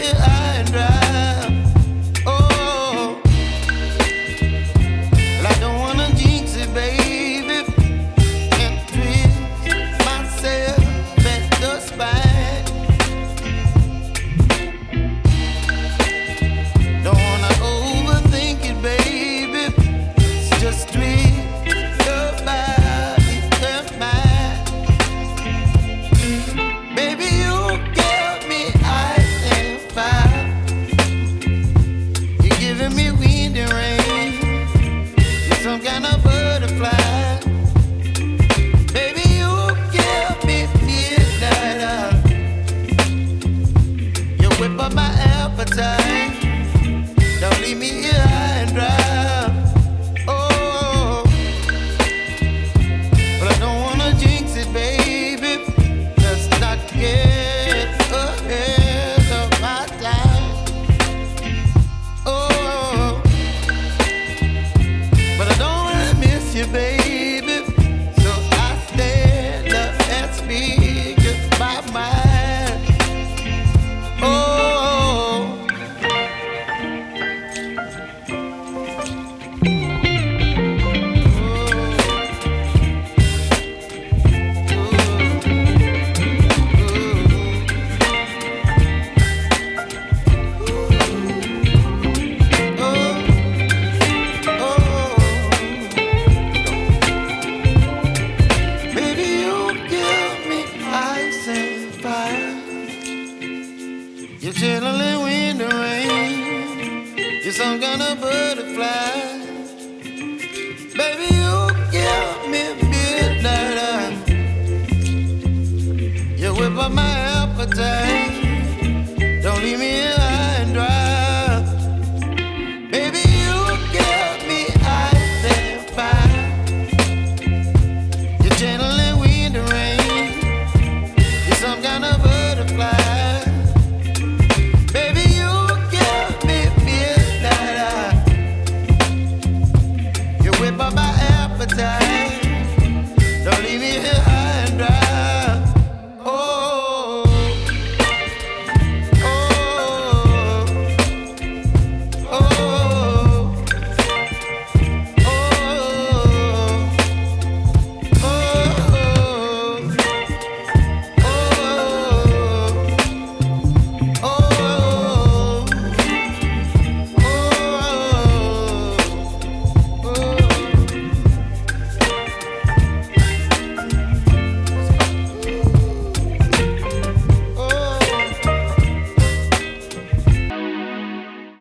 here high and dry. Oh, well, I don't wanna jinx it, baby, and twist myself at the spine. Don't wanna overthink it, baby. It's just twist your body and mine. Baby, you give me ice and fire. You're giving me wind and rain. You're some kind of butterfly. Baby, you give me midnight. You whip up my appetite. Don't leave me here high and dry. Oh, but I don't wanna jinx it, baby. Let's not get ahead of my time. Oh, but I don't wanna miss you, baby. So I stand up and speak my mind. Oh. Baby, you give me ice and fire. You're chilling wind and rain. You're some kind of butterfly. Baby, you give me midnight. You whip up my appetite.